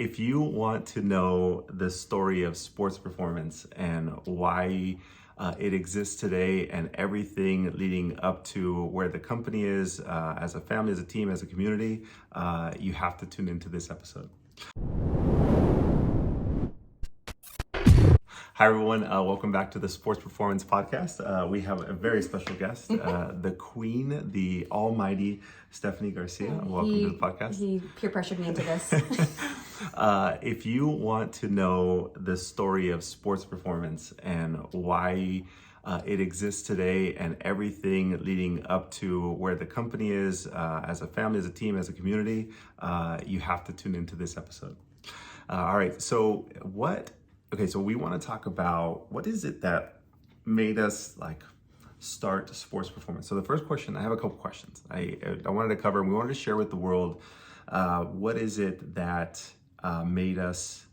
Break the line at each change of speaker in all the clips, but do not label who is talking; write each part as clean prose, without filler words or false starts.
If you want to know the story of sports performance and why it exists today and everything leading up to where the company is as a family, as a team, as a community, you have to tune into this episode. Hi, everyone. Welcome back to the Sports Performance Podcast. We have a very special guest, the queen, the almighty Stephanie Garcia. Welcome to the podcast.
He peer pressured me into this.
If you want to know the story of sports performance and why it exists today and everything leading up to where the company is as a family, as a team, as a community, you have to tune into this episode. All right. So we want to talk about what is it that made us start sports performance. So the first question, I have a couple questions I wanted to cover, and we wanted to share with the world what is it that made us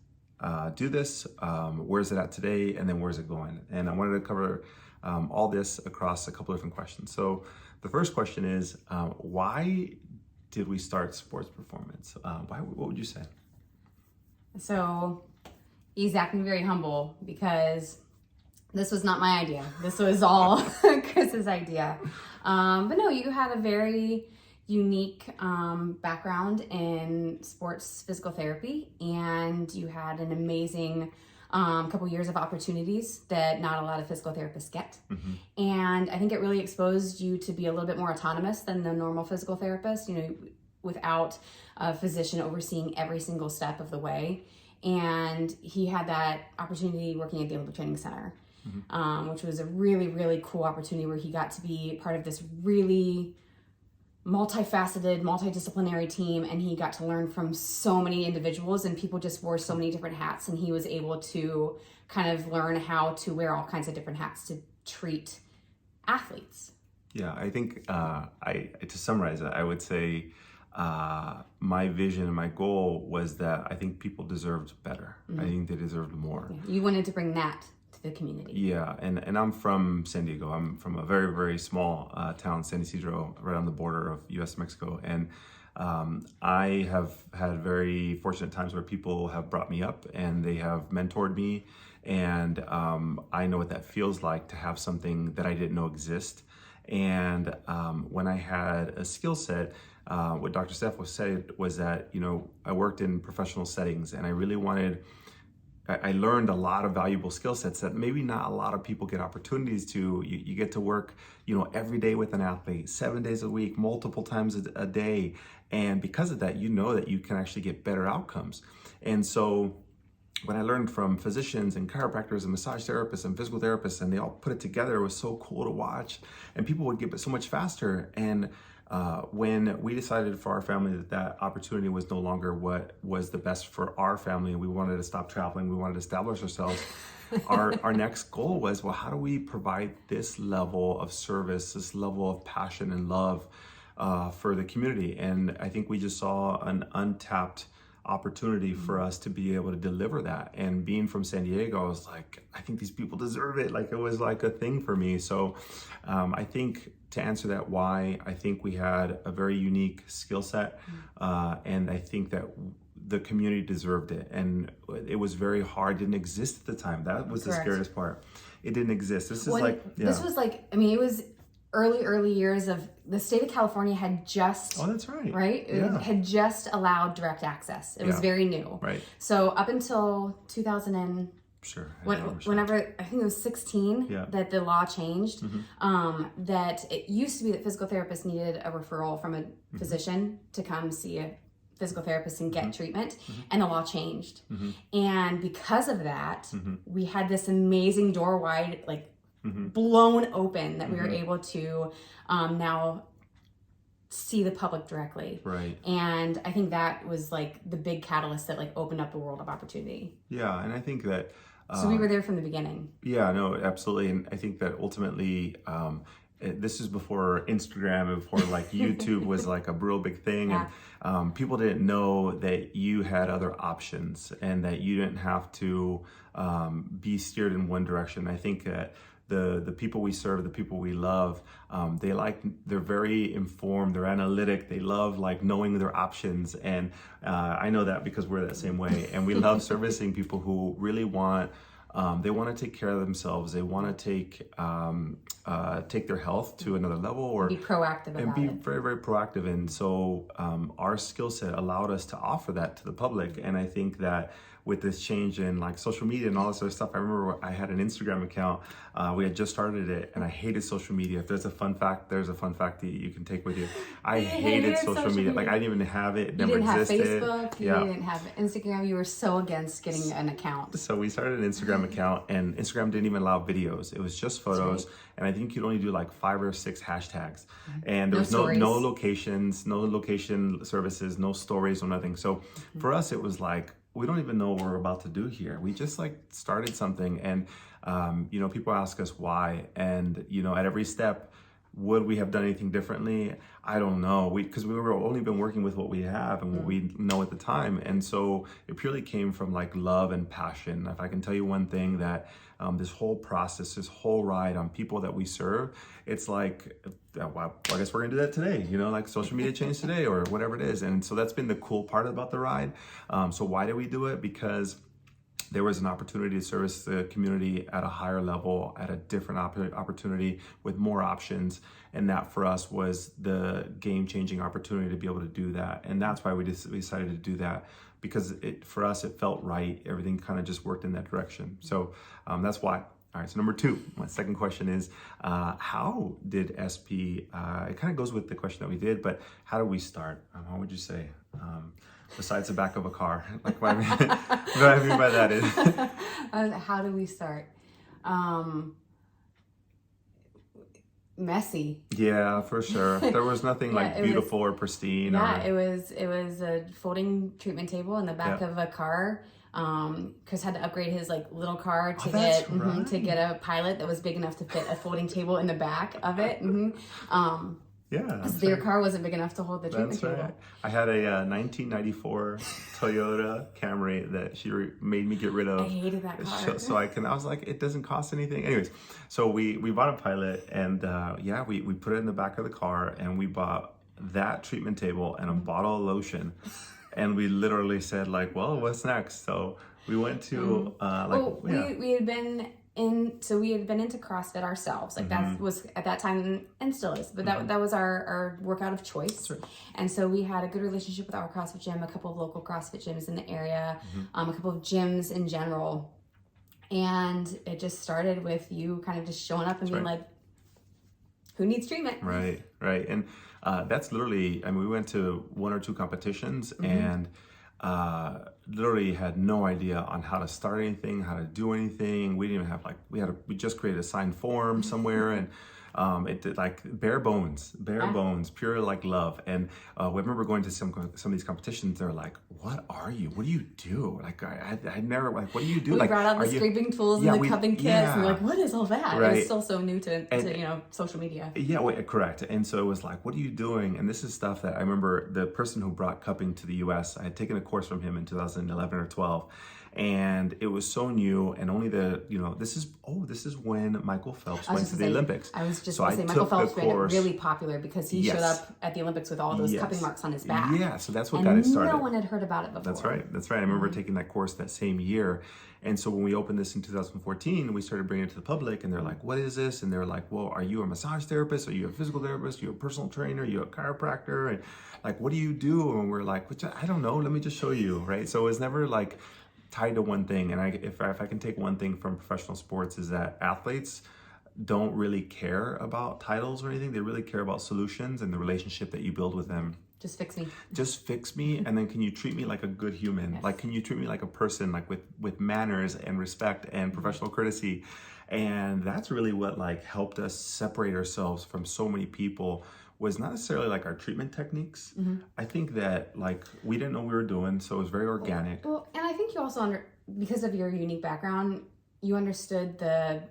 do this, where's it at today, and then where's it going? And I wanted to cover all this across a couple different questions. So the first question is, why did we start sports performance? What would you say?
So he's acting very humble because this was not my idea. This was all Chris's idea. But no, you had a very unique background in sports physical therapy, and you had an amazing couple years of opportunities that not a lot of physical therapists get. Mm-hmm. And I think it really exposed you to be a little bit more autonomous than the normal physical therapist, without a physician overseeing every single step of the way. And he had that opportunity working at the Olympic Training Center, mm-hmm. Which was a really, really cool opportunity where he got to be part of this really multifaceted, multidisciplinary team, and he got to learn from so many individuals, and people just wore so many different hats, and he was able to kind of learn how to wear all kinds of different hats to treat athletes.
Yeah, I think to summarize it, I would say my vision and my goal was that I think people deserved better. Mm-hmm. I think they deserved more.
Yeah. You wanted to bring that to the community.
Yeah, and I'm from San Diego. I'm from a very, very small town, San Isidro, right on the border of U.S. Mexico. And I have had very fortunate times where people have brought me up and they have mentored me. And I know what that feels like to have something that I didn't know exist. And when I had a skill set, what Dr. Steph said was that, I worked in professional settings, and I really I learned a lot of valuable skill sets that maybe not a lot of people get opportunities to. You get to work, every day with an athlete, 7 days a week, multiple times a day. And because of that, that you can actually get better outcomes. And so when I learned from physicians and chiropractors and massage therapists and physical therapists, and they all put it together, it was so cool to watch, and people would get so much faster. And when we decided for our family that opportunity was no longer what was the best for our family, and we wanted to stop traveling, we wanted to establish ourselves, our next goal was, well, how do we provide this level of service, this level of passion and love for the community? And I think we just saw an untapped opportunity for us to be able to deliver that. And being from San Diego, I was like, I think these people deserve it. It was like a thing for me. So I think to answer that why, I think we had a very unique skill set. And I think that the community deserved it. And it was very hard, didn't exist at the time. That was
Correct.
The scariest part. It didn't exist. This was
it was early years of the state of California had just...
Oh, that's right.
Right?
Yeah.
It had just allowed direct access. It was very new.
Right.
So up until 2000 and...
Sure.
Whenever, I think it was 16, that the law changed,
mm-hmm.
that it used to be that physical therapists needed a referral from a mm-hmm. physician to come see a physical therapist and get mm-hmm. treatment, mm-hmm. and the law changed. Mm-hmm. And because of that, mm-hmm. we had this amazing door wide, mm-hmm. blown open, that mm-hmm. we were able to now see the public directly.
Right.
And I think that was the big catalyst that opened up the world of opportunity.
Yeah, and I think that
so we were there from the beginning.
Yeah, no, absolutely. And I think that ultimately this is before Instagram and before YouTube was a real big thing. Yeah. And people didn't know that you had other options and that you didn't have to be steered in one direction. I think that the people we serve, the people we love, they're very informed, they're analytic, they love like knowing their options. And I know that because we're that same way. And we love servicing people who really want, they want to take care of themselves. They want to take their health to another level, or
be proactive about
and be
it.
very, very proactive. And so our skill set allowed us to offer that to the public. And I think that with this change in like social media and all this other stuff, I remember I had an Instagram account. We had just started it, and I hated social media. If there's a fun fact that you can take with you. I hated social media. Like I didn't even have it. It never existed.
You didn't have Facebook. You didn't have Instagram. You were so against getting an account.
So we started an Instagram account, and Instagram didn't even allow videos. It was just photos.
Right.
And I think you'd only do like 5 or 6 hashtags. And there was no locations, no location services, no stories, no nothing. So for us, it was like, we don't even know what we're about to do here. We just like started something, and people ask us why. And at every step, would we have done anything differently? I don't know. Because we were only been working with what we have and what we know at the time. And so it purely came from like love and passion. If I can tell you one thing, that this whole process, this whole ride on people that we serve, it's like, well, I guess we're gonna do that today, like social media change today or whatever it is. And so that's been the cool part about the ride. So why did we do it? Because there was an opportunity to service the community at a higher level, at a different opportunity with more options. And that for us was the game-changing opportunity to be able to do that. And that's why we decided to do that, because for us, it felt right. Everything kind of just worked in that direction. So that's why. All right, so number 2, my second question is, how did SP, it kind of goes with the question that we did, but how did we start? How would you say? Besides the back of a car. Like what I mean by that is...
how do we start? Messy.
Yeah, for sure. There was nothing beautiful or pristine.
It was a folding treatment table in the back of a car. Chris had to upgrade his like little car to get a pilot that was big enough to fit a folding table in the back of it.
Yeah,
because their car wasn't big enough to hold the treatment table.
Right. I had a 1994 Toyota Camry that she made me get rid of.
I hated that car.
So I was like, it doesn't cost anything. Anyways, so we bought a pilot, and we put it in the back of the car, and we bought that treatment table and a bottle of lotion, and we literally said like, well, what's next? So we went to
we had been into CrossFit ourselves. Like that was at that time, and still is, but that was our workout of choice.
Sure.
And so we had a good relationship with our CrossFit gym, a couple of local CrossFit gyms in the area, a couple of gyms in general. And it just started with you kind of just showing up and being like, who needs treatment?
Right. And that's literally, we went to 1 or 2 competitions and literally had no idea on how to start anything, how to do anything. We didn't even have we just created a signed form somewhere, and it did like bare bones, pure like love. And I remember going to some of these competitions. They're like, "What are you? What do you do?" Like I never like, "What do you do?"
We
like
brought out the scraping tools and the cupping kits, and we're like, "What is all that?"
Right.
It was still so new to social media.
Yeah, correct. And so it was like, "What are you doing?" And this is stuff that I remember the person who brought cupping to the U.S. I had taken a course from him in 2011 or 12. And it was so new, and only this is when Michael Phelps went to the Olympics.
I was just going to say, Michael Phelps made it really popular because he showed up at the Olympics with all those cupping marks on his back.
Yeah, so that's what got it started.
No one had heard about it before.
That's right. I remember taking that course that same year. And so when we opened this in 2014, we started bringing it to the public, and they're like, "What is this?" And they're like, "Well, are you a massage therapist? Are you a physical therapist? Are you a personal trainer? Are you a chiropractor? And like, what do you do?" And we're like, I don't know. Let me just show you, right? So it was never like tied to one thing. And if I can take one thing from professional sports, is that athletes don't really care about titles or anything. They really care about solutions and the relationship that you build with them.
Just fix me.
Just fix me, and then can you treat me like a good human? Yes. Like, can you treat me like a person, like with manners and respect and professional courtesy? And that's really what like helped us separate ourselves from so many people, was not necessarily like our treatment techniques. I think that like we didn't know what we were doing, so it was very organic.
Well, and I think you also because of your unique background, you understood the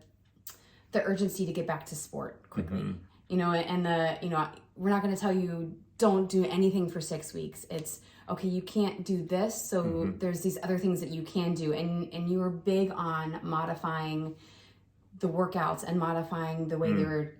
urgency to get back to sport quickly. And we're not going to tell you don't do anything for 6 weeks. It's okay, you can't do this, so there's these other things that you can do, and you were big on modifying the workouts and modifying the way they were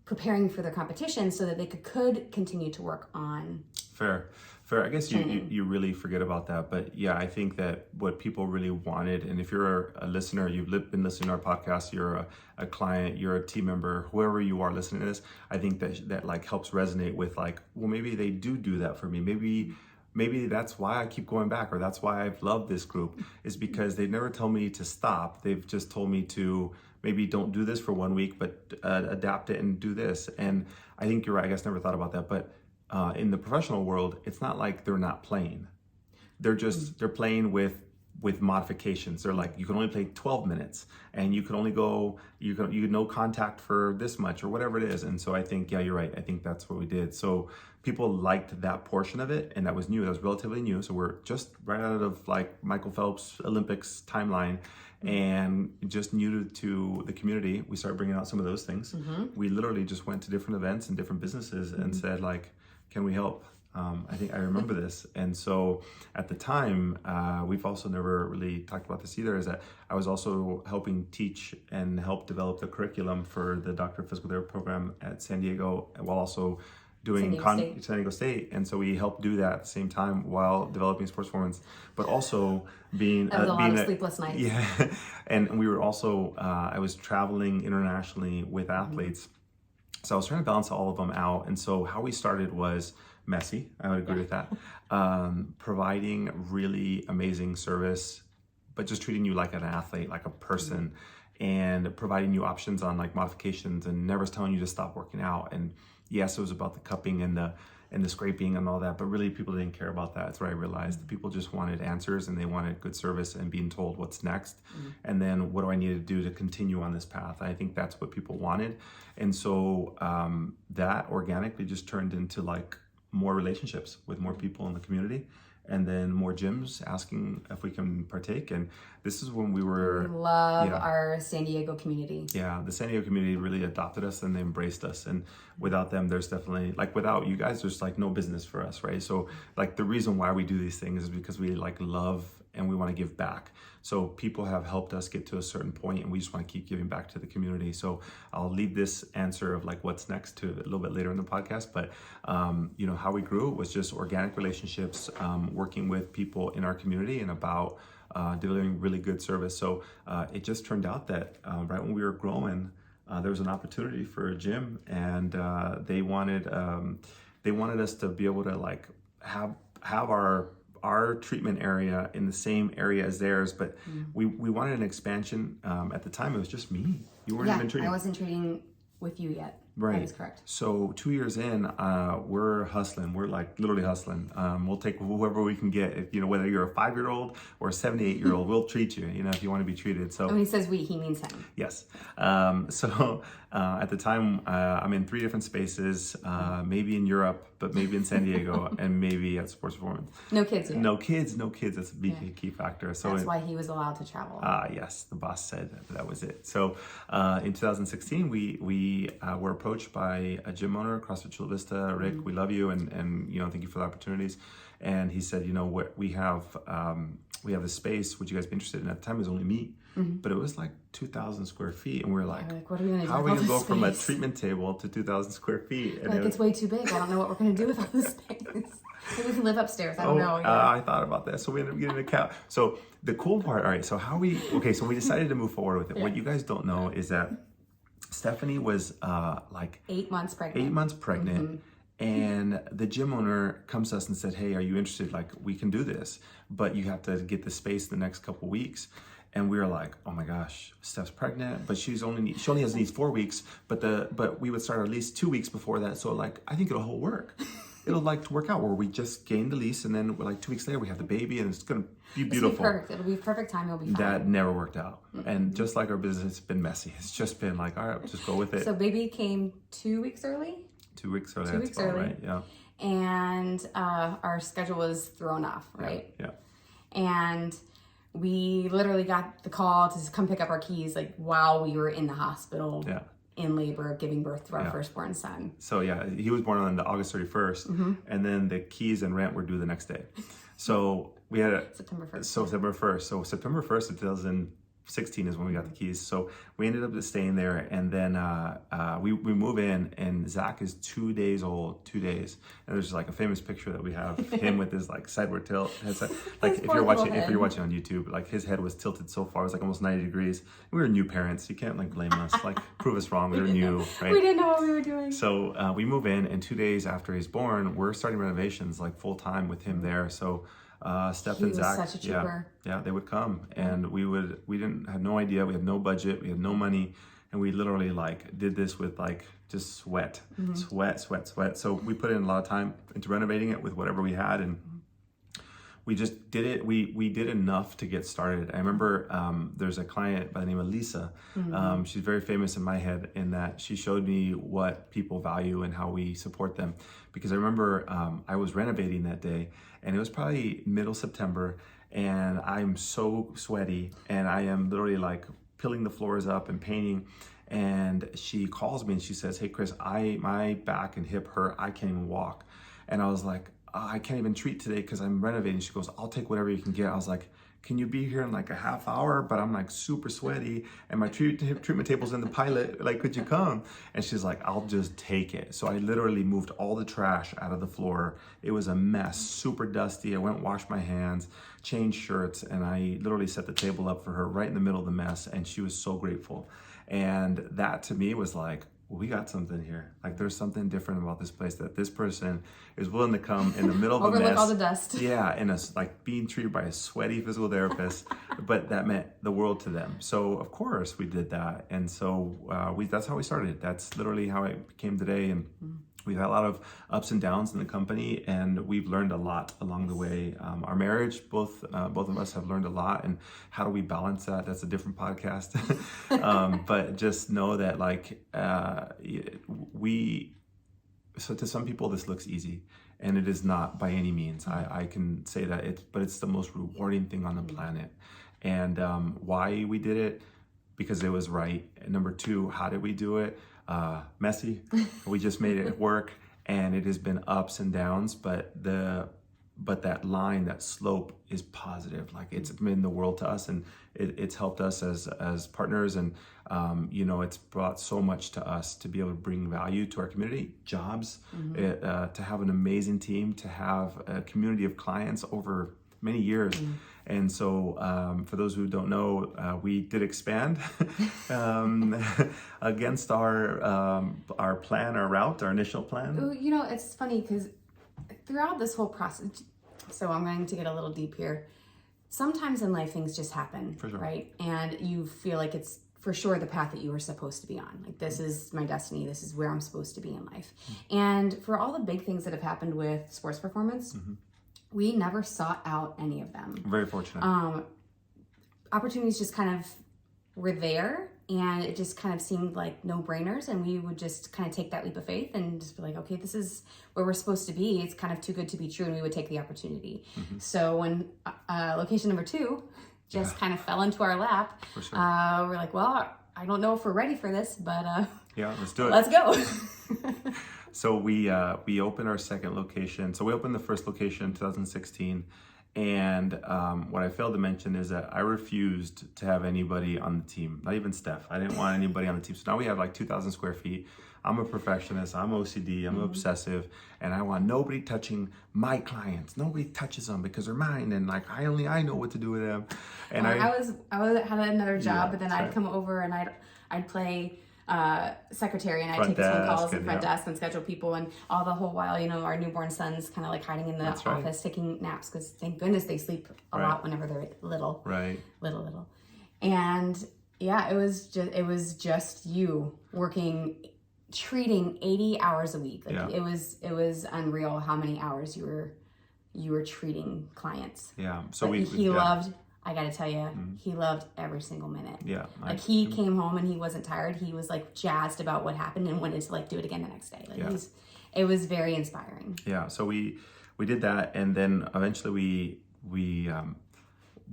preparing for their competition so that they could continue to work on.
Fair. I guess you really forget about that. But yeah, I think that what people really wanted, and if you're a listener, you've been listening to our podcast, you're a client, you're a team member, whoever you are listening to this, I think that like helps resonate with like, well, maybe they do that for me. Maybe that's why I keep going back, or that's why I've loved this group, is because they never tell me to stop. They've just told me to maybe don't do this for 1 week, but adapt it and do this. And I think you're right. I guess never thought about that. But in the professional world, it's not like they're not playing. They're playing with modifications. They're like, you can only play 12 minutes and you can only go, you no contact for this much or whatever it is. And so I think, yeah, you're right. I think that's what we did. So people liked that portion of it, and that was new. That was relatively new. So we're just right out of like Michael Phelps Olympics timeline, and just new to the community. We started bringing out some of those things. We literally just went to different events and different businesses and said like, can we help? I think I remember this. And so at the time, we've also never really talked about this either, is that I was also helping teach and help develop the curriculum for the Doctor of Physical Therapy program at San Diego, while also doing San Diego State. And so we helped do that at the same time while developing sports performance, but also being
a lot of sleepless nights.
Yeah. And we were also, I was traveling internationally with athletes. So I was trying to balance all of them out. And so how we started was messy. I would agree with that. Providing really amazing service, but just treating you like an athlete, like a person, and providing you options on like modifications, and never telling you to stop working out. And yes, it was about the cupping and the scraping and all that, but really people didn't care about that. That's what I realized. People just wanted answers, and they wanted good service and being told what's next. And then what do I need to do to continue on this path? I think that's what people wanted. And so that organically just turned into like more relationships with more people in the community, and then more gyms asking if we can partake. And this is when we
love our San Diego community.
Yeah, the San Diego community really adopted us and they embraced us. And without them, there's definitely, like without you guys, there's like no business for us, right? So like the reason why we do these things is because we like love and we want to give back. So people have helped us get to a certain point, and we just want to keep giving back to the community. So I'll leave this answer of like what's next to a little bit later in the podcast. But how we grew was just organic relationships, working with people in our community and about delivering really good service. So it just turned out that right when we were growing, there was an opportunity for a gym, and they wanted us to be able to like have our treatment area in the same area as theirs, but we wanted an expansion. At the time, it was just me. You weren't even treating.
I wasn't treating with you yet.
Right.
That is correct.
So 2 years in, we're hustling. We're like literally hustling. We'll take whoever we can get. If, whether you're a 5-year-old or a 78-year-old, we'll treat you, if you want to be treated. So
when he says we, he means him.
Yes. So at the time, I'm in 3 different spaces, maybe in Europe, but maybe in San Diego, and maybe at Sports Performance.
No kids yet.
No kids. That's a big key factor. So
that's why he was allowed to travel.
Yes, the boss said that was it. So in 2016, we were approached by a gym owner, CrossFit Chula Vista. Rick, we love you, and thank you for the opportunities. And he said, we have this space. Would you guys be interested in? At the time, it was only me, but it was like 2,000 square feet, and we were like,
what are we gonna do?
How are we gonna go from a treatment table to 2,000 square feet? And
it's way too big. I don't know what we're gonna do with all this space. Maybe we can live upstairs. I don't know.
I thought about that. So we ended up getting a couch. So the cool part, all right, so so we decided to move forward with it. What you guys don't know is that Stephanie was like
8 months pregnant.
8 months pregnant. And the gym owner comes to us and said, hey, are you interested? Like, we can do this, but you have to get the space the next couple weeks. And we were like, oh my gosh, Steph's pregnant, but she only needs 4 weeks, but we would start at least 2 weeks before that. So like, I think it'll work. It'll like to work out where we just gain the lease, and then like 2 weeks later we have the baby, and it's gonna be beautiful.
It'll be perfect time. It'll be fine.
That never worked out. And just like our business, it's been messy. It's just been like, all right, we'll just go with it.
So baby came 2 weeks early.
2 weeks early.
2 weeks early.
Right. Yeah.
And our schedule was thrown off. Right.
Yeah.
And we literally got the call to come pick up our keys like while we were in the hospital. Yeah. In labor, giving birth to our firstborn son.
So he was born on August 31st, and then the keys and rent were due the next day. So we had
September 1st.
So September 1st. So September 1st of 2000, 16 is when we got the keys. So we ended up staying there, and then we move in, and Zach is 2 days old, 2 days. And there's like a famous picture that we have of him with his like sideward tilt. Like if you're watching on YouTube, like his head was tilted so far, it was like almost 90 degrees. We were new parents. You can't like blame us, like prove us wrong. We were new, right?
We didn't know what we were doing.
So we move in, and 2 days after he's born, we're starting renovations like full time with him there. So Steph and Zach,
such a trooper.
yeah, they would come, and we had no idea, we had no budget, we had no money, and we literally like did this with like just sweat. So we put in a lot of time into renovating it with whatever we had, and we just did it. We did enough to get started. I remember there's a client by the name of Lisa. She's very famous in my head in that she showed me what people value and how we support them. Because I remember I was renovating that day, and it was probably middle September, and I'm so sweaty, and I am literally like peeling the floors up and painting. And she calls me and she says, "Hey Chris, my back and hip hurt. I can't even walk." And I was like, "I can't even treat today because I'm renovating." She goes, "I'll take whatever you can get." I was like, "Can you be here in like a half hour?" But I'm like super sweaty, and my treatment table's in the pilot. Like, could you come? And she's like, "I'll just take it." So I literally moved all the trash out of the floor. It was a mess, super dusty. I went and washed my hands, changed shirts, and I literally set the table up for her right in the middle of the mess. And she was so grateful. And that to me was like, we got something here. Like, there's something different about this place, that this person is willing to come in the middle of a mess.
Overlook all the dust.
Yeah, and like being treated by a sweaty physical therapist, but that meant the world to them. So of course we did that, and so that's how we started. That's literally how it became today, and we've had a lot of ups and downs in the company, and we've learned a lot along the way. Our marriage, both of us have learned a lot, and how do we balance that? That's a different podcast. But just know that like so to some people this looks easy, and it is not by any means. I can say that it's the most rewarding thing on the planet. And why we did it? Because it was right. And number two, how did we do it? Messy. We just made it work, and it has been ups and downs, but that line, that slope is positive. Like, it's meant the world to us, and it's helped us as partners, and it's brought so much to us to be able to bring value to our community, jobs, to have an amazing team, to have a community of clients over many years. And so for those who don't know, we did expand against our plan, our route, our initial plan.
It's funny because throughout this whole process, so I'm going to get a little deep here. Sometimes in life things just happen,
For sure.
right? And you feel like it's for sure the path that you were supposed to be on. Like, this is my destiny. This is where I'm supposed to be in life. And for all the big things that have happened with sports performance, we never sought out any of them.
Very fortunate.
Opportunities just kind of were there, and it just kind of seemed like no-brainers, and we would just kind of take that leap of faith and just be like, okay, this is where we're supposed to be. It's kind of too good to be true, and we would take the opportunity. So when location number 2 just kind of fell into our lap,
For sure.
we're like, well, I don't know if we're ready for this, but
Yeah, let's do it.
let's go.
So we opened our second location. So we opened the first location in 2016. And what I failed to mention is that I refused to have anybody on the team, not even Steph. I didn't want anybody on the team. So now we have like 2,000 square feet. I'm a perfectionist. I'm OCD. I'm obsessive. And I want nobody touching my clients. Nobody touches them because they're mine. And like, I know what to do with them. And
I had another job, but then I'd
right.
come over and I'd play secretary, and I'd
Front
take the phone calls
desk
and front desk and schedule people, and all the whole while, our newborn son's kind of like hiding in the
That's right.
office taking naps, because thank goodness they sleep a
Right.
lot whenever they're little.
Right.
Little. And yeah, it was just you working, treating 80 hours a week. Like,
Yeah.
it was unreal how many hours you were treating clients.
Yeah. So
But he
yeah.
loved, I gotta tell you, he loved every single minute.
Yeah.
Like, he came home and he wasn't tired. He was like jazzed about what happened and wanted to like do it again the next day. Like,
Yeah.
it was very inspiring.
Yeah. So we did that, and then eventually we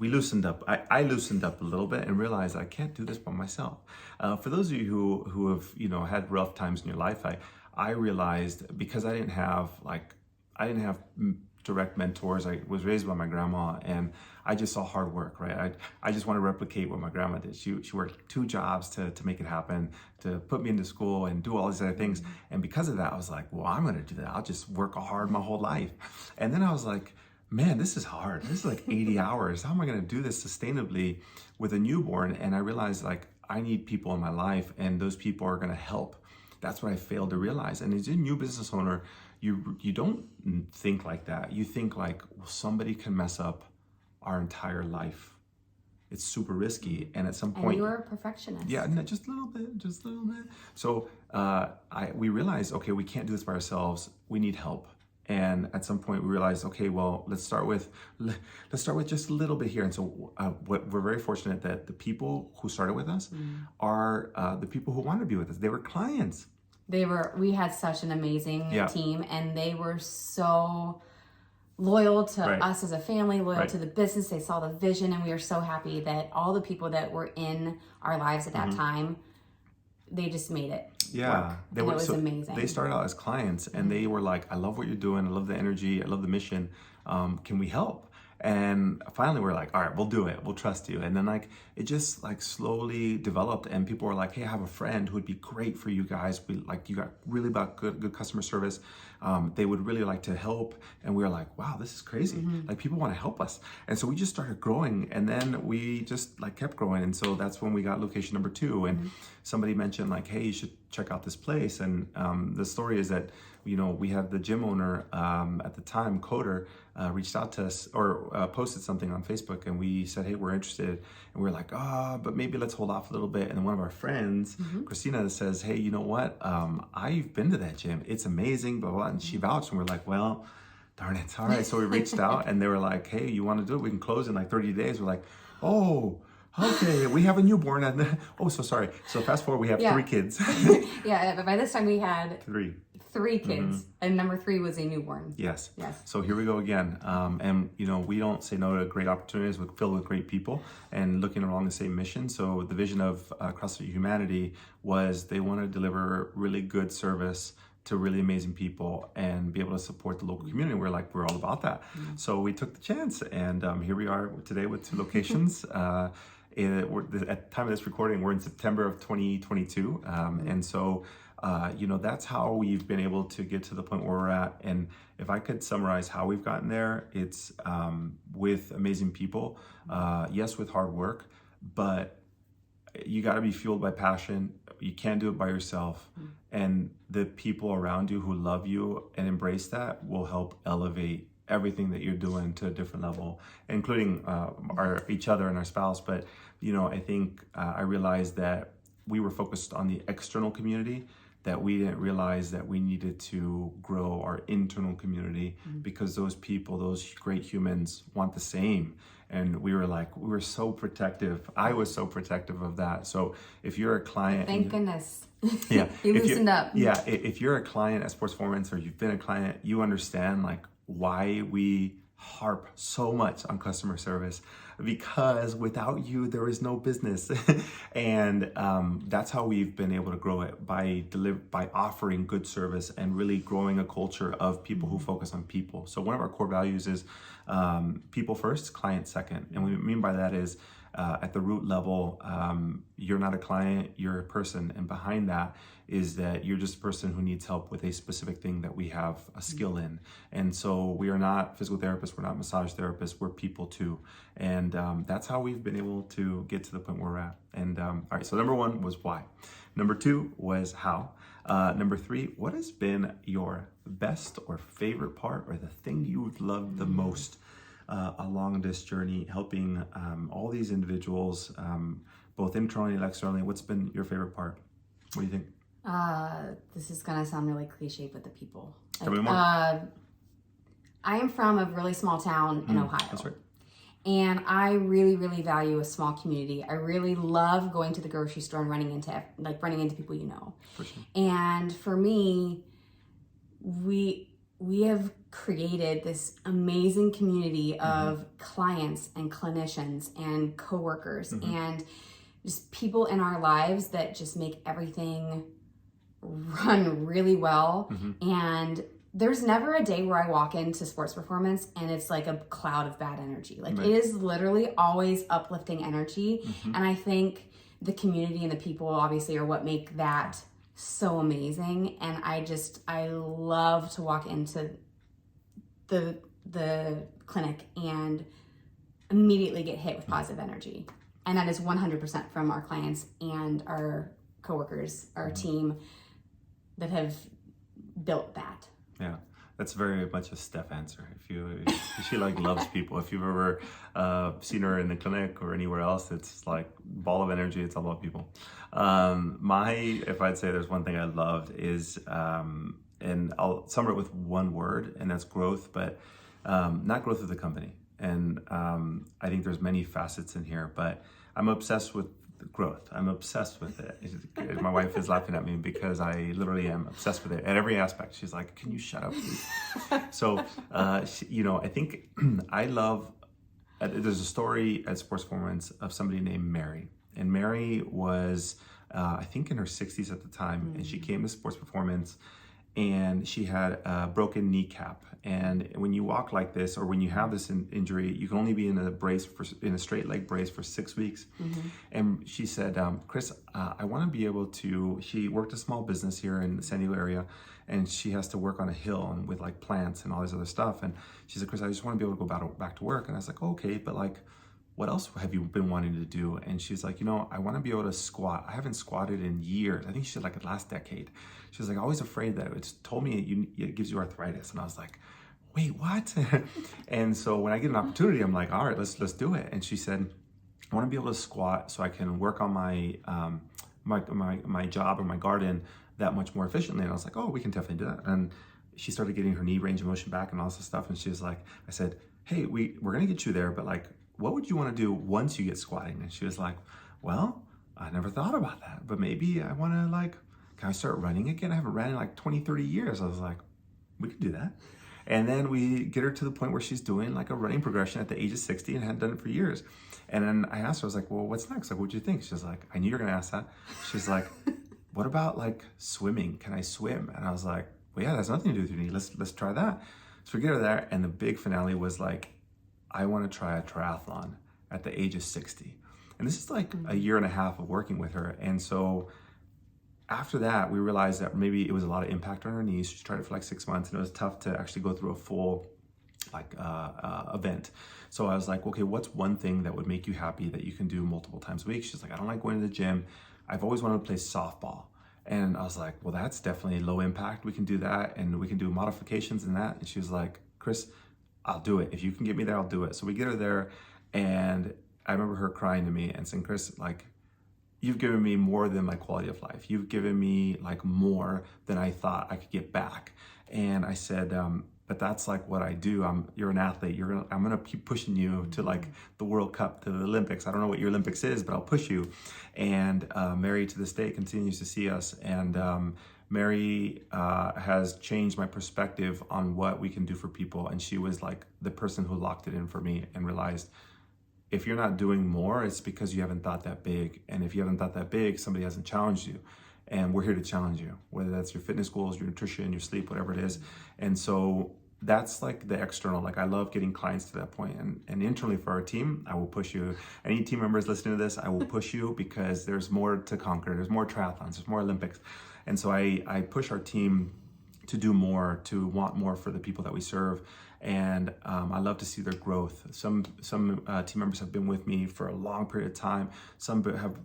loosened up. I loosened up a little bit and realized I can't do this by myself. For those of you who have had rough times in your life, I realized, because I didn't have direct mentors. I was raised by my grandma, and I just saw hard work, right? I just want to replicate what my grandma did. She worked 2 jobs to make it happen, to put me into school and do all these other things. And because of that, I was like, well, I'm going to do that. I'll just work hard my whole life. And then I was like, man, this is hard. This is like 80 hours. How am I going to do this sustainably with a newborn? And I realized like I need people in my life, and those people are going to help. That's what I failed to realize. And as a new business owner, you don't think like that. You think like, well, somebody can mess up our entire life. It's super risky. And at some point,
and you were a perfectionist.
Yeah, no, just a little bit. So we realized, okay, we can't do this by ourselves. We need help. And at some point we realized, okay, well, let's start with just a little bit here. And so we're very fortunate that the people who started with us are the people who wanted to be with us. They were clients.
We had such an amazing team, and they were so loyal to us as a family, loyal to the business. They saw the vision, and we are so happy that all the people that were in our lives at that time, they just made it.
Yeah,
it was amazing.
They started out as clients, and they were like, I love what you're doing. I love the energy. I love the mission. Can we help? And finally we're like, all right, we'll do it. We'll trust you. And then like, it just like slowly developed, and people were like, hey, I have a friend who would be great for you guys. We like, you got really about good customer service. They would really like to help. And we were like, wow, this is crazy. Like people want to help us. And so we just started growing, and then we just like kept growing. And so that's when we got location number 2. And somebody mentioned like, hey, you should check out this place. And the story is that, you know, we had the gym owner at the time, Coder, reached out to us or posted something on Facebook, and we said, hey, we're interested. And we were like, but maybe let's hold off a little bit. And then one of our friends, Christina, says, hey, you know what? I've been to that gym. It's amazing, blah, blah, blah. And she vouched, and we're like, well, darn it. All right. So we reached out, and they were like, hey, you want to do it? We can close in like 30 days. We're like, oh, okay, we have a newborn. And so sorry. So fast forward, we have 3 kids.
But by this time we had
3
kids, and number 3 was a newborn.
Yes. So here we go again. And you know, we don't say no to great opportunities. We're filled with great people and looking along the same mission. So the vision of CrossFit Humanity was they want to deliver really good service to really amazing people and be able to support the local community. We're all about that. So we took the chance, and here we are today with 2 locations. At the time of this recording, we're in September of 2022. And so, you know, that's how we've been able to get to the point where we're at. And if I could summarize how we've gotten there, it's with amazing people, yes, with hard work, but you got to be fueled by passion. You can't do it by yourself. And the people around you who love you and embrace that will help elevate everything that you're doing to a different level, including each other and our spouse. But, you know, I think I realized that we were focused on the external community, that we didn't realize that we needed to grow our internal community, because those people, those great humans want the same. And we were so protective. I was so protective of that. So if you're a client,
thank goodness.
Yeah,
you loosened up.
Yeah, if you're a client at Sports Performance, or you've been a client, you understand like why we harp so much on customer service, because without you there is no business. And that's how we've been able to grow it, by offering good service and really growing a culture of people who focus on people. So one of our core values is people first, client second. And what we mean by that is at the root level, you're not a client, you're a person. And behind that is that you're just a person who needs help with a specific thing that we have a skill in. And so we are not physical therapists, we're not massage therapists, we're people too. And that's how we've been able to get to the point where we're at. And all right, so number 1 was why. Number 2 was how. Number 3, what has been your best or favorite part, or the thing you've loved the most along this journey, helping all these individuals, both internally and externally? What's been your favorite part? What do you think?
This is gonna sound really cliche, but the people.
Tell me more.
I am from a really small town in Ohio.
That's right.
And I really, really value a small community. I really love going to the grocery store and running into people you know.
For sure.
And for me, we have created this amazing community of clients and clinicians and coworkers and just people in our lives that just make everything run really well. And there's never a day where I walk into sports performance and it's like a cloud of bad energy. Like
Right.
it is literally always uplifting energy.
Mm-hmm.
And I think the community and the people obviously are what make that so amazing. And I love to walk into the clinic and immediately get hit with positive energy. And that is 100% from our clients and our coworkers, our team that have built that.
Yeah, that's very much a Steph answer. She like loves people. If you've ever seen her in the clinic or anywhere else, it's like ball of energy. It's all about people. If I'd say there's one thing I loved is, and I'll sum it with one word, and that's growth, but not growth of the company. And I think there's many facets in here, but I'm obsessed with growth. I'm obsessed with it. My wife is laughing at me because I literally am obsessed with it at every aspect. She's like, "Can you shut up, please?" So, I think I love. There's a story at Sports Performance of somebody named Mary, and Mary was, I think, in her 60s at the time, and she came to Sports Performance, and she had a broken kneecap. And when you walk like this, or when you have this injury, you can only be in a straight leg brace for 6 weeks. Mm-hmm. And she said, Chris, I want to be able to. She worked a small business here in the San Diego area, and she has to work on a hill and with like plants and all this other stuff. And she said, Chris, I just want to be able to go back to work. And I was like, okay, but like, what else have you been wanting to do? And she's like, I want to be able to squat. I haven't squatted in years. I think she said like the last decade. She was like, always afraid that it's told me it gives you arthritis. And I was like, wait, what? And so when I get an opportunity, I'm like, all right, let's do it. And she said, I want to be able to squat so I can work on my my job or my garden that much more efficiently. And I was like, oh, we can definitely do that. And she started getting her knee range of motion back and all this stuff. And she was like, I said, hey, we're going to get you there, but like, what would you want to do once you get squatting? And she was like, well, I never thought about that, but maybe I want to like, can I start running again? I haven't ran in like 20, 30 years. I was like, we could do that. And then we get her to the point where she's doing like a running progression at the age of 60 and hadn't done it for years. And then I asked her, I was like, well, what's next? Like, what'd you think? She's like, I knew you were going to ask that. She's like, what about like swimming? Can I swim? And I was like, well, yeah, that's nothing to do with your knee. Let's try that. So we get her there. And the big finale was like, I want to try a triathlon at the age of 60. And this is like a year and a half of working with her. And so after that, we realized that maybe it was a lot of impact on her knees. She tried it for like 6 months, and it was tough to actually go through a full event. So I was like, okay, what's one thing that would make you happy that you can do multiple times a week? She's like, I don't like going to the gym. I've always wanted to play softball. And I was like, well, that's definitely low impact. We can do that, and we can do modifications in that. And she was like, Chris, I'll do it. If you can get me there, I'll do it. So we get her there, and I remember her crying to me and saying, Chris, like, you've given me more than my quality of life. You've given me like more than I thought I could get back. And I said, but that's like what I do. You're an athlete. I'm gonna keep pushing you to like the World Cup, to the Olympics. I don't know what your Olympics is, but I'll push you. And Mary to this day continues to see us. And Mary has changed my perspective on what we can do for people. And she was like the person who locked it in for me and realized, if you're not doing more, it's because you haven't thought that big. And if you haven't thought that big, somebody hasn't challenged you. And we're here to challenge you, whether that's your fitness goals, your nutrition, your sleep, whatever it is. And so that's like the external. Like, I love getting clients to that point. And internally for our team, I will push you. Any team members listening to this, I will push you, because there's more to conquer. There's more triathlons, there's more Olympics. And so I push our team to do more, to want more for the people that we serve. And I love to see their growth. Some team members have been with me for a long period of time. Some have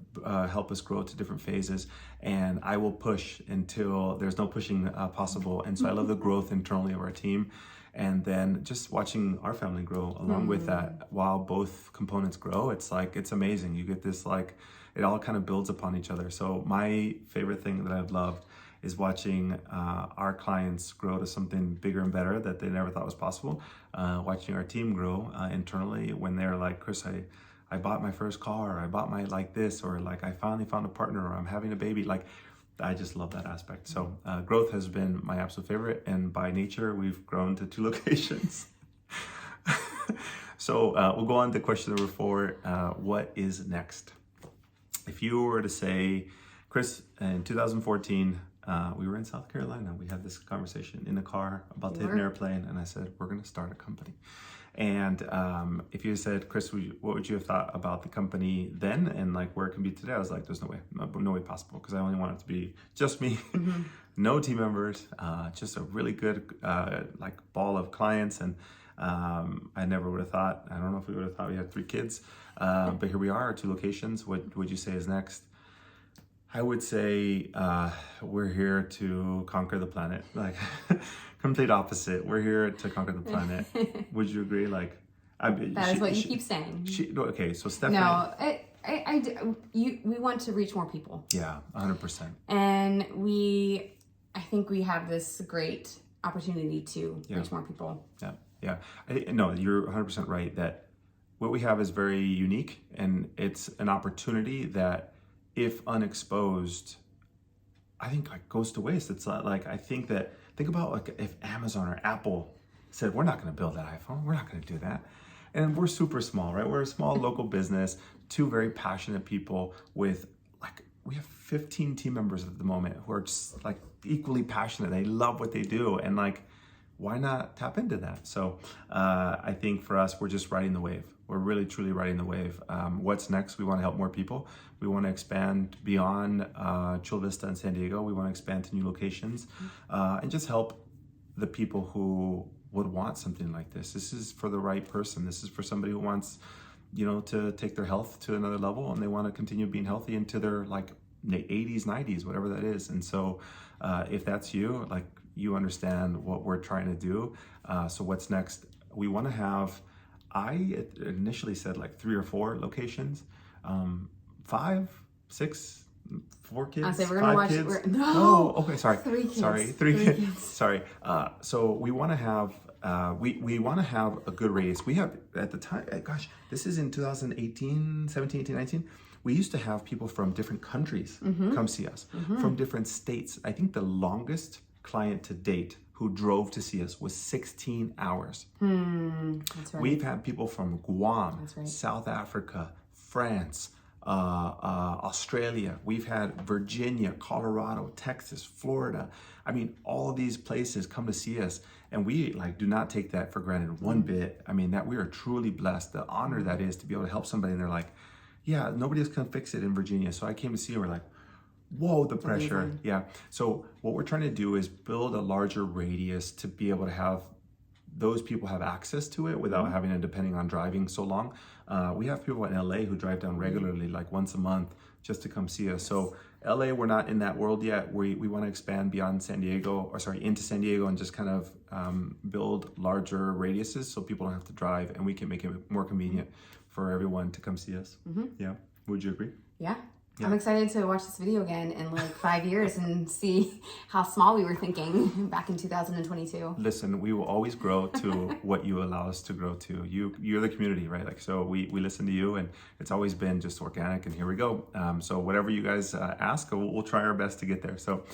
helped us grow to different phases. And I will push until there's no pushing possible. And so I love the growth internally of our team. And then just watching our family grow along with that, while both components grow, it's amazing. You get this, like, it all kind of builds upon each other. So my favorite thing that I've loved is watching our clients grow to something bigger and better that they never thought was possible. Watching our team grow internally, when they're like, Chris, I bought my first car, or I bought my like this, or like I finally found a partner, or I'm having a baby. Like, I just love that aspect. So growth has been my absolute favorite. And by nature, we've grown to 2 locations. So we'll go on to question number 4. What is next? If you were to say, Chris, in 2014, we were in South Carolina. We had this conversation in the car about to hit an airplane, and I said, we're going to start a company. And if you said, Chris, what would you have thought about the company then and like where it can be today? I was like, there's no way possible, because I only want it to be just me, no team members, just a really good like ball of clients. And I never would have thought, I don't know if we would have thought we had 3 kids, but here we are, 2 locations. What would you say is next? I would say we're here to conquer the planet. Like, complete opposite. We're here to conquer the planet. Would you agree? Like,
that is what you keep saying.
Okay, so Stephanie.
No, we want to reach more people.
Yeah, 100%.
And I think we have this great opportunity to reach more people.
Yeah. No, you're 100% right that what we have is very unique, and it's an opportunity that, if unexposed, I think like goes to waste. It's not like, think about like if Amazon or Apple said, we're not going to build that iPhone. We're not going to do that. And we're super small, right? We're a small local business, 2 very passionate people with like, we have 15 team members at the moment who are just like equally passionate. They love what they do. And like, why not tap into that? So I think for us, we're just riding the wave. We're really, truly riding the wave. What's next? We want to help more people. We want to expand beyond Chula Vista and San Diego. We want to expand to new locations and just help the people who would want something like this. This is for the right person. This is for somebody who wants, to take their health to another level, and they want to continue being healthy into their like 80s, 90s, whatever that is. And so if that's you, like, you understand what we're trying to do. So what's next? We want to have, I initially said like 3 or 4 locations, 5, 6, 4 kids.
I say we're gonna watch.
Kids. No, okay, sorry.
3 kids.
Sorry, 3 kids. Sorry. So we want to have, we want to have a good radius. We have at the time, gosh, this is in 2018, 17, 18, 19. We used to have people from different countries come see us, from different states. I think the longest client to date who drove to see us was 16 hours.
That's right.
We've had people from Guam,
right.
South Africa, France, Australia. We've had Virginia, Colorado, Texas, Florida. I mean, all of these places come to see us, and we like do not take that for granted one bit. I mean, that we are truly blessed. The honor that is to be able to help somebody, and they're like, yeah, nobody else can fix it in Virginia. So I came to see you, we're like, whoa, the pressure.
Amazing.
Yeah. So what we're trying to do is build a larger radius to be able to have those people have access to it without having to depending on driving so long. We have people in LA who drive down regularly, like once a month, just to come see us. So LA, we're not in that world yet. We want to expand beyond San Diego, into San Diego, and just kind of build larger radiuses so people don't have to drive, and we can make it more convenient for everyone to come see us. Yeah. Would you agree?
Yeah. I'm excited to watch this video again in like 5 years and see how small we were thinking back in 2022.
Listen, we will always grow to what you allow us to grow to. You're the community, right? Like, so we listen to you, and it's always been just organic, and here we go. So whatever you guys ask, we'll try our best to get there. So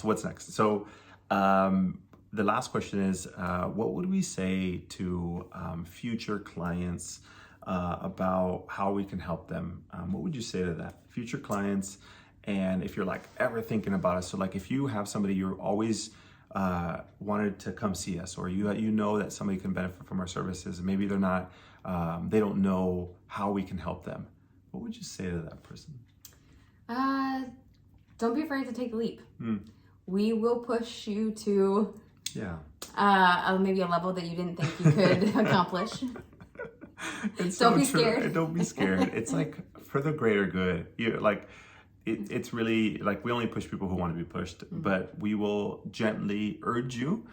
what's next? So the last question is, what would we say to future clients about how we can help them? What would you say to that? Future clients, and if you're like ever thinking about us, so like if you have somebody you're always wanted to come see us, or you know that somebody can benefit from our services, and maybe they're not, they don't know how we can help them, what would you say to that person?
Don't be afraid to take the leap. We will push you to maybe a level that you didn't think you could accomplish. Don't be scared.
Don't be scared. It's like for the greater good. It's really like we only push people who want to be pushed, but we will gently urge you.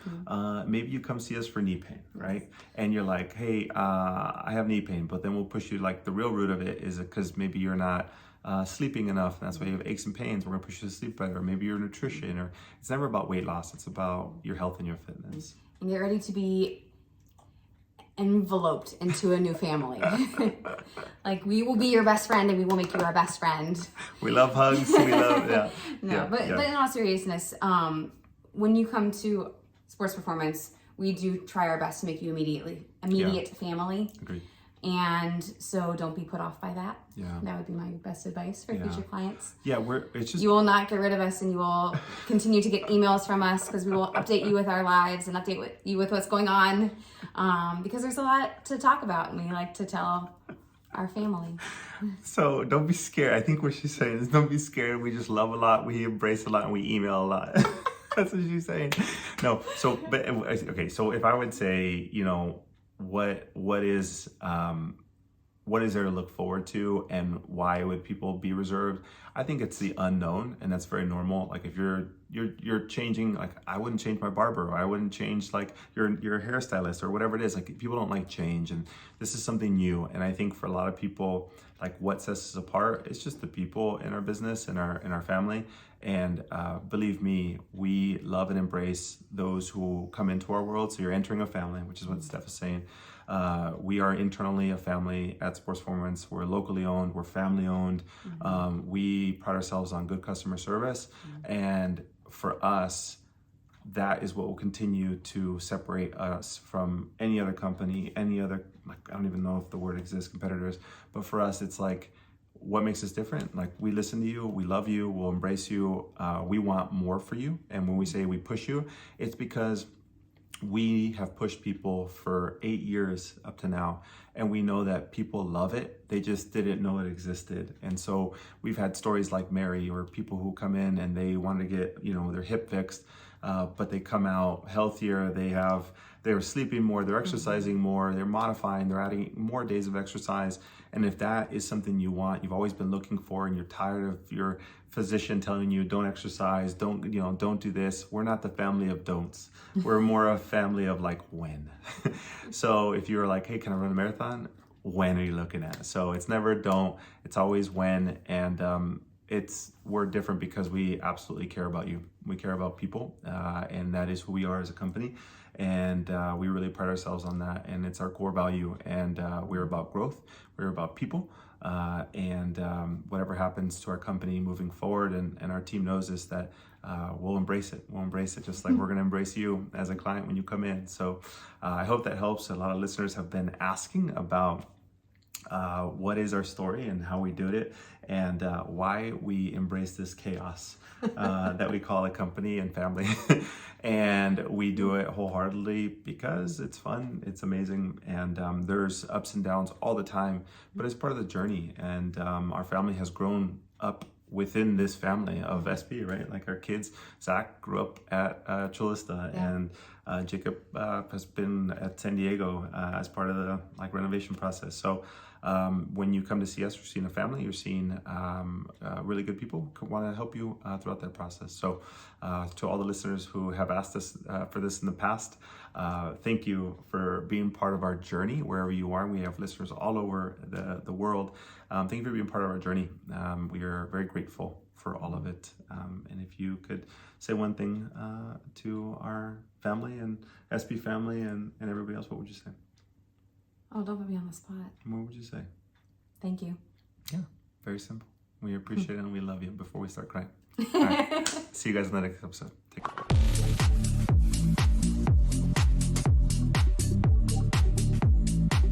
Maybe you come see us for knee pain, right? And you're like, hey, I have knee pain, but then we'll push you. Like the real root of it is because maybe you're not sleeping enough, and that's why you have aches and pains. We're gonna push you to sleep better. Or maybe your nutrition, or it's never about weight loss. It's about your health and your fitness.
And get ready to be enveloped into a new family. Like, we will be your best friend, and we will make you our best friend.
We love hugs. We love
But in all seriousness, when you come to sports performance, we do try our best to make you immediate family.
Agreed.
And so don't be put off by that.
Yeah.
That would be my best advice for future clients.
Yeah, it's just...
You will not get rid of us, and you will continue to get emails from us because we will update you with our lives and update you with what's going on, because there's a lot to talk about, and we like to tell our family.
So don't be scared. I think what she's saying is don't be scared. We just love a lot. We embrace a lot, and we email a lot. That's what she's saying. No, so, but okay. So if I would say, you know, what is there to look forward to, and why would people be reserved? I think it's the unknown, and that's very normal. Like if you're changing, like I wouldn't change my barber, or I wouldn't change like your hairstylist or whatever it is. Like people don't like change, and this is something new. And I think for a lot of people, like what sets us apart, it's just the people in our business and our family. And believe me, we love and embrace those who come into our world. So you're entering a family, which is what Steph is saying. We are internally a family at Sports Performance. We're locally owned. We're family owned. We pride ourselves on good customer service. And for us, that is what will continue to separate us from any other company, any other, like, I don't even know if the word exists, competitors. But for us, it's like, what makes us different? Like, we listen to you, we love you, we'll embrace you, we want more for you. And when we say we push you, it's because we have pushed people for 8 years up to now, and we know that people love it. They just didn't know it existed. And so we've had stories like Mary, or people who come in and they want to get, you know, their hip fixed, but they come out healthier. They're sleeping more, they're exercising more, they're modifying, they're adding more days of exercise. And if that is something you want, you've always been looking for, and you're tired of your physician telling you don't exercise, don't do this, we're not the family of don'ts. We're more a family of like when. So if you're like, hey, can I run a marathon? When are you looking at? So it's never don't, it's always when. And we're different because we absolutely care about you. We care about people, and that is who we are as a company. And we really pride ourselves on that, and it's our core value. And we're about growth, we're about people, and whatever happens to our company moving forward, and our team knows this, that we'll embrace it. We'll embrace it just like we're going to embrace you as a client when you come in. So I hope that helps. A lot of listeners have been asking about what is our story and how we do it, and why we embrace this chaos that we call a company and family. And we do it wholeheartedly because it's fun, it's amazing, and there's ups and downs all the time, but it's part of the journey. And our family has grown up within this family of SB, right? Like our kids, Zach grew up at Chula Vista, and Jacob has been at San Diego as part of the renovation process. So when you come to see us, you're seeing a family, you're seeing really good people who want to help you throughout that process. So to all the listeners who have asked us for this in the past, thank you for being part of our journey wherever you are. We have listeners all over the world. Thank you for being part of our journey. We are very grateful for all of it. And if you could say one thing to our family and SB family and everybody else, what would you say?
Oh, don't put me on the spot.
What would you say?
Thank you.
Yeah, very simple. We appreciate it and we love you before we start crying. All right. See you guys in the next episode. Take care.